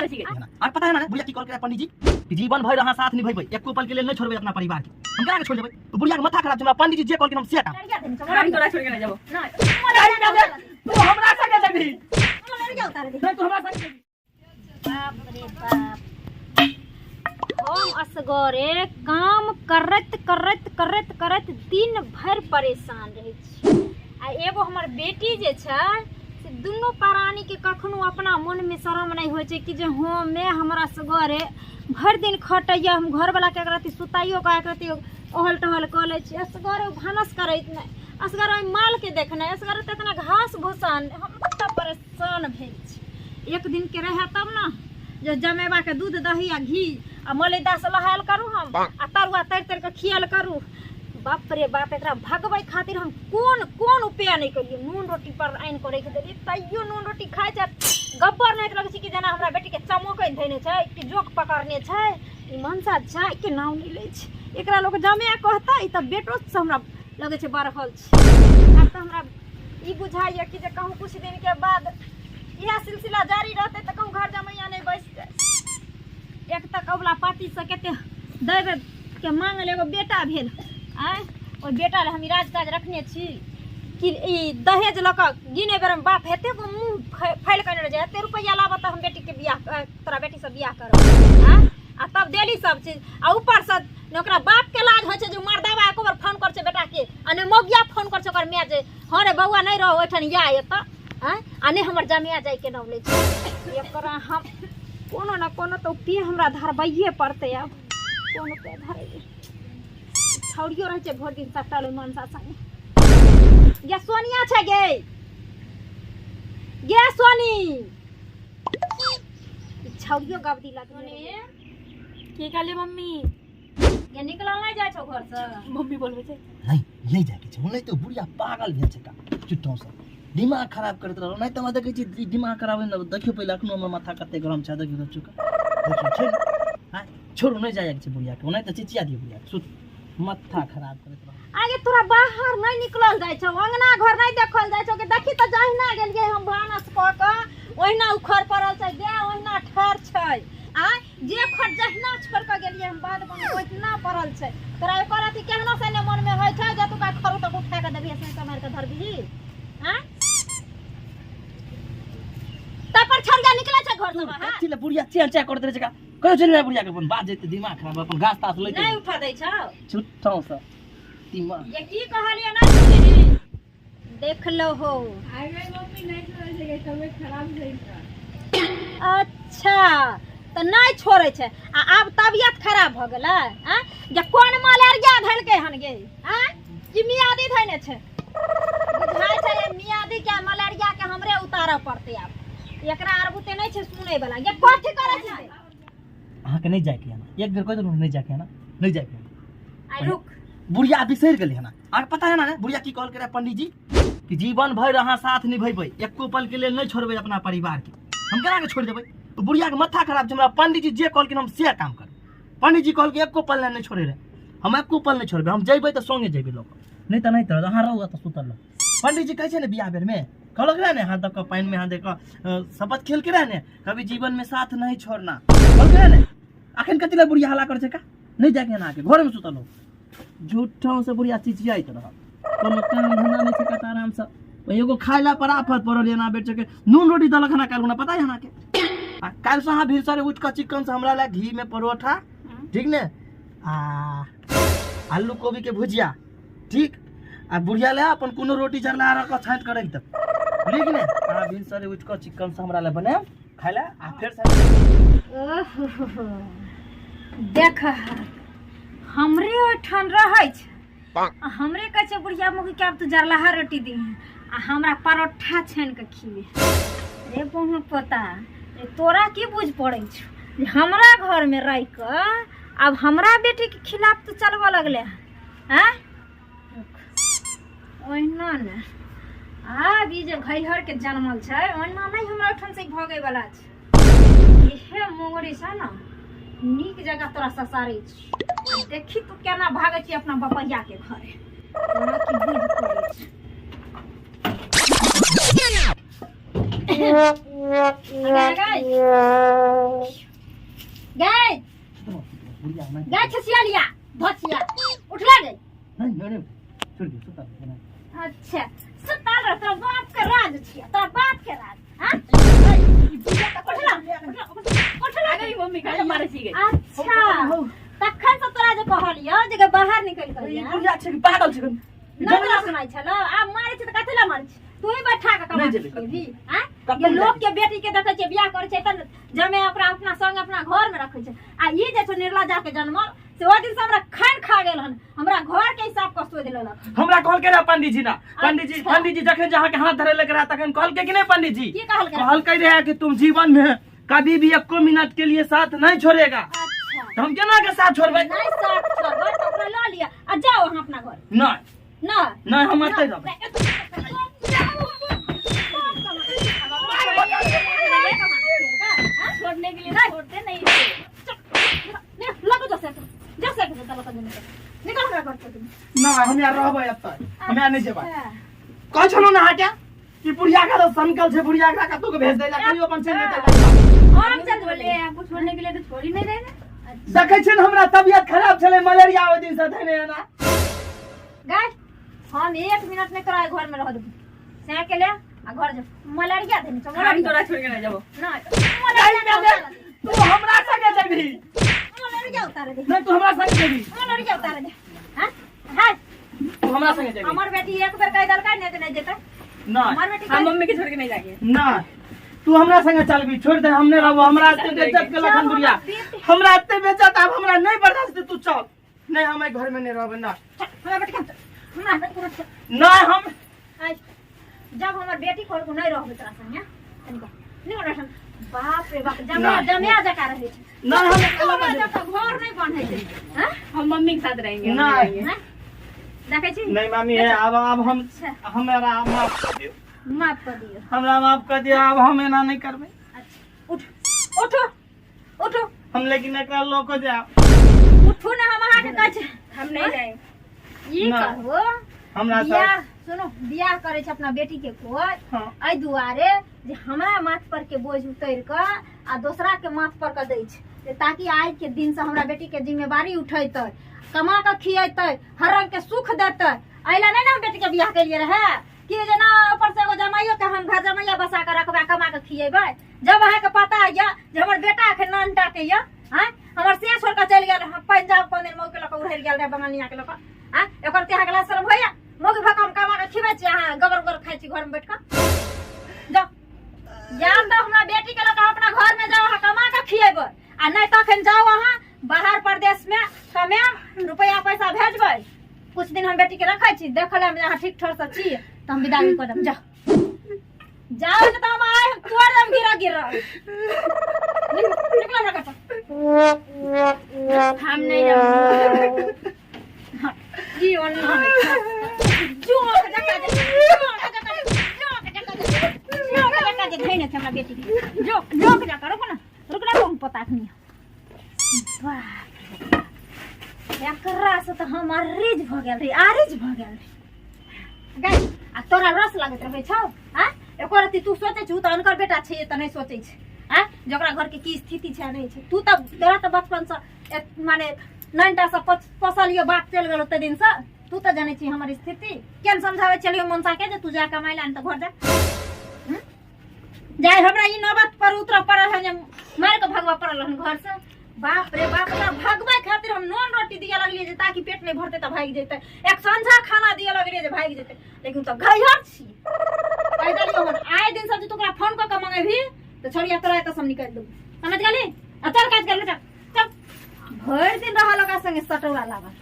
करे छी और पता है ना बुढ़िया की कॉल करे पंडित जी कि जीवन भर रहा साथ निभाइबै एको पल के लिए नहीं छोड़बै अपना परिवार के हम केना के छोड़ देबै तो बुढ़िया के माथा खराब छै हमरा पंडित जी जे कॉल के हम से काम हम तोरा छोड़ के नहीं जाबो ना तू हमरा संगे जबी लड़किया उतार दे तू हमरा संगे बाप रे बाप हम असगरे काम करत दिन भर परेशान रहे छी आ एगो हमर बेटी जे छै से दुनू प्राणी के कखनो अपना मन में शरम नहीं होय छै कि जे हां मैं हमरा असगरे भर दिन खटैया हम घर वाला के करती सुताइयो का करती ओहल टहल क लै छी असगरे भानस करैत नहीं असगरे माल के देखने असगरे त इतना घास भूसा हम त परेशान भेल छी एक दिन के रहे तब ना जो जमेबा के दूध दही आ घी आ मलिदा से लहायल करू हम आ तरुआ तर के खियाल करू बाप रे बाप एकरा भगबै खातिर हम कोन उपाय नहीं करिए नून रोटी पर आइन करे के देलिए तैयो नून रोटी खाइ छै गब्बर नहीं लगे छै कि जेना हमरा बेटी के चमोकै धैने छै कि जोक पकड़ने छै ई मनसा छै के नाम नहीं लै छै एकरा लोग जमे कहता ई त बेटो से हमरा लगे छै बरहल छै अब त हमरा ई बुझाइए कि जे कहूं कुछ दिन के बाद यह सिलसिला जारी रहते तो कहूँ घर जमैया नहीं बैसते एक तक अबला पार्टी से केते देवे के मांगल एगो बेटा भेल आय ओ बेटा ले हम राजकाज रखने छी कि ई दहेज लक गिने बेर में बाप हेते मुंह फैल कर रह जाए एते रुपया लाबत हम बेटी के बियाह तोरा बेटी से बियाह करब हां आ तब देली सब चीज आ ऊपर से ओकरा बाप के लाज होय छै जे मर्दावा एको बार फोन कर छै बेटा के अने मौगिया फोन कर छै ओकर माय जे हां रे बौआ नहीं रहो ओठन या एत आने हमर जमिया जाय के नाम ले छै एकरा हम कोनो ना कोनो तो पे हमरा धरबैये पड़ते अब कोनो पे धरैये छौड़ियो रह छै भोर दिन सटल मनसा संगे गे सोनिया छै गे सोनी छौड़ियो गबदी लगने की कहले मम्मी ये निकलल नहीं जाय छौ घर से मम्मी बोलबे छै नहीं ले जाय के छै नहीं तो बुढ़िया पागल भेल छै का चुट्टों से दिमाग खराब करत रहलो नहीं त देखे छी दिमाग खराब न देखियो पहले अखनो हमर माथा कते गरम छै देखियो चुका देखियो छै हां छोड़ नहीं जाय के छै बुढ़िया के नहीं त चिचिया दियो बुढ़िया सुत माथा खराब करत रहो आगे तोरा बाहर नहीं निकलल जाय छौ अंगना घर नहीं देखल जाय छौ कि देखी त जहिना गेलिए हम भानस क के ओहिना उखड़ पड़ल छै गे ओहिना ठर छै आ जे खट जहिना छोड़ के गेलिए हम बाद में ओहिना पड़ल छै तोरा एकर अथी केहनो से ने मन में होय छै जे तू का खरू तक उठा के देबी से मार के धर दी हां तपर छड़गा निकला छै घर से बाहर चिले बुढ़िया चेंचा कर दे छै का कहियो चले बुढ़िया के अपन बात जेते दिमाग खराब अपन घास तास ले नहीं उठा दै छौ छुट्टों से दिमाग ये की कहलिए ना देख लो हो आगे मम्मी नहीं छोड़े छै तबियत खराब छै अच्छा तो नहीं छोड़े छै आ अब तबियत खराब भ गेलै हैं जे कोन मलेरिया धलके हन गे हैं कि मियादी धने छै बुझाय छै ये मियादी के मलेरिया के हमरे उतारऽ पड़ते अब एकरा आर बुते नहीं छै सुनै वाला ये कथि करे छै अहाँ के नहीं जाय के ना एक बेर कह दो नहीं जाय के ना नहीं जाय के आई रुक बुढ़िया बिसर गेले ना आर पता है ना बुढ़िया की कॉल करे पंडित जी कि जीवन भर अहाँ साथ निभाइबै एको पल के लिए नहीं छोड़बै अपना परिवार के हम केना के छोड़ देबै तो बुढ़िया के माथा खराब छै हमरा पंडित जी जे कॉल के हम से काम कर पंडित जी कॉल के एको पल नहीं छोड़े रे हम एको पल नहीं छोड़बै हम जइबै त संगे जइबै लोग नहीं त अहाँ रहू त सुतल पंडित जी कहै छै ने बियाह बेर में कहलक रहे ने हाथ तक पानी में हाथ देख शपथ खेल के रहे ने कभी जीवन में साथ नहीं छोड़ना कहलक रहे ने अखन कति ला बुढ़िया हल्ला कर छै का नहीं जाके ना के घर में सुतल झूठों से बुढ़िया चिचियाइत रह कोनो काम धंधा नहीं छै का आराम से एगो खाइला पर आफत पड़ल ना बेट के नून रोटी दलक ना काल पता है ना के आ काल से अहाँ भीड़ उठ के चिकन से हमरा ला घी में परोठा ठीक ने आ आलू कोबी के भुजिया ठीक आ बुढ़िया ले अपन कोनो रोटी जरला रख के छांट करे तक ठीक ने आ भीड़ सारे उठ के चिकन से हमरा ला बने खाइला आ फिर देख हमरे ओठन रहै छै हमरे कहै छै बुढ़िया मुखी के अब तू जरलाहा रोटी दी आ हमरा परोठा छान के खिले रे बहु पता तोरा की बुझ पड़ै छौ हमरा घर में रह के अब हमरा बेटी के खिलाफ तो चलबो लगले हैं ओहिना ने आब ई जे घैहर के जन्मल छै ओहिना नहीं हमरा ओठन से भगे वाला छै इहे मोगरी छै ना नीक जगह तोरा ससारै छी देखी तू केना भागे छी अपना बपैया के घरे तोरा की बुझ पड़ै छै गए बुढ़िया नहीं गए छसिया लिया भसिया उठला गए नहीं छोड़ दे सुता दे। अच्छा सुताल रह तोरा बाप के राज छिया तोरा बाप के राज हां उठला अरे मम्मी का मारे छी गई। अच्छा तखन से तोरा जे कहलियो जे बाहर निकल कर ई बुढ़िया छै कि पागल छै ना सुनाई छलो आ मारे छ त कथला मारे छ तू ही बैठा के नहीं कमा जेबे भी हां कतौ ये नहीं लोग के बेटी के देखे छै बियाह करे छै त जमे अपना संग अपना घर में रखे छै आ ई जे छ निर्लजा के जन्मल से ओ दिन से हमरा खान खा गेल हन हमरा घर के हिसाब कसो देलक हमरा कॉल करे पंडित जी ना पंडित जी जखन जहां के हाथ धरे लग रहा तखन कॉल के कि नहीं पंडित जी की कहल के कहल कह रहे कि तुम जीवन में कभी भी एक मिनट के लिए साथ नहीं छोड़ेगा। अच्छा तो हम केना के साथ छोड़बै? नहीं साथ छोड़बै तो ओकरा ल लिया आ जाओ अहाँ अपना घर नहीं नहीं हम अतै जाबै। छोड़ने के लिए छोड़ते नहीं थे। लगो जैसे निकल रहा करते तुम नहीं हम यार रहबै अतै हम नहीं जेबै। कह छलो ना हटा कि बुढ़िया का तो संकल छे बुढ़िया का कतौ के भेज देला कहियो अपन चल जेतै। हम चल बोले आपको छोड़ने के लिए तो छोड़ ही नहीं रहे ना। देखै छिन हमरा तबियत खराब छले मलेरिया ओ दिन से धने ना गाय हम 1 मिनट में कराए घर में रह देबो से के ले आ घर जा मलेरिया देनी छ हम तोरा छोड़ के नहीं जाबो। नहीं तू हमरा संगे जेबी मलेरिया उतार दे नहीं तू हमरा संगे जेबी मलेरिया उतार दे हां हां तू हमरा संगे जेबी हमर बेटी एक बेर कह दल का नहीं जेतै नहीं हमर बेटी हम मम्मी के छोड़ के नहीं जाएंगे। नहीं तू हमरा संगे चलबी छोड़ दे हमने रहबो हमरा एते बेइज्जत के लखन बुढ़िया हमरा एते बेइज्जत अब हमरा नहीं बर्दाश्त तू चल नहीं हम घर में नहीं रहबे ना हमरा बेटी हमरा बेटी नहीं हम जब हमर बेटी को नहीं रहबे तोरा संगे नहीं रसन बाप रे बाप नहीं। जमिया जका रहे छै नहीं हम हमरा जब तक घर नहीं बने छै हां हम मम्मी के साथ रहेंगे। नहीं। हैं देखे छी नहीं मामी है अब हम हमरा माफ कर दियो माफ कर दियो हमरा माफ कर दियो अब हम एना नहीं करबे। अच्छा उठो हम लेकिन एकरा लोको जा उठू ना हम अहाँ के कहै छै हम नहीं जाएंगे। ई ना। कहो हमरा बियाह साथ सुनो बियाह करे छै अपना बेटी के कोई हाँ। एहि दुआरे जे हमरा माथ पर के बोझ उतर के आ दोसरा के माथ पर के दै छै जे ताकि आज के दिन से हमरा बेटी के जिम्मेवारी उठेतै कमा के खियेतै हर रंग के सुख देतै एला नहीं ना हम बेटी के बियाह केलिए रहे कि जे ना ऊपर से एगो जमाइयो के हम घर जमाइया बसा के रखबा कमा के खियेबै जब अहाँ के पता है जे हमर बेटा के नानटा के हैं हमर से छोड़ के चल गेल पंजाब कोने मौ के लक उड़ल गेल रहे बंगालिया के लक एकर ते अहाँ के शर्म होइया मोग भकम कमा के खिबै छी अहाँ गबर गबर खाइ छी घर में बैठ के जाओ याद दो हमरा बेटी के लक अपना घर में जाओ अहाँ कमा के खियेबै आ नहीं तखन जाओ अहाँ बाहर प्रदेश में कमाम रुपया पैसा भेजबै कुछ दिन हम बेटी के रखै छी देखल हम अहाँ ठीक ठोर से छी त हम विदा कर देब जाओ जाओ न त हम आए तोड़ देम गिरा निकल हमरा कत हम नहीं जाएंगे। जी और जो हमरा बेटी जो जा करो ना रुक ना तुम पता नहीं वाह एकरा से तो हम आरिज भ गेल रे गाय आ तोरा रस लागत रहे छौ हां एकर ती तू सोचे छु त अनकर बेटा छै त नहीं सोचे छै हां जकरा घर के की स्थिति छै नहीं छै तू त तोरा त बचपन से माने ननटा से पसलियो बाप चल गेल ओते दिन से तू त जाने छी हमर स्थिति केन समझावे चलियो मनसा के जे तू जा कमाइला न त घर जा जाय हमरा ई नौबत पर उतर पड़ल है मार के भगवा पड़ल हन घर से बाप रे बाप ना भगवे खातिर हम नॉन रोटी दिया लगलिए जे ताकि पेट नहीं भरते त भाग जेते एक संझा खाना दिया लगलिए जे भाग जेते लेकिन तो घायल छी पैदल हमर आए दिन से तोरा फोन क के मंगेभी तो छोड़िया तोरा त सब निकाल दू समझ गेली चल काज कर ले चल भर दिन रहा लगा संगे सटौरा लागल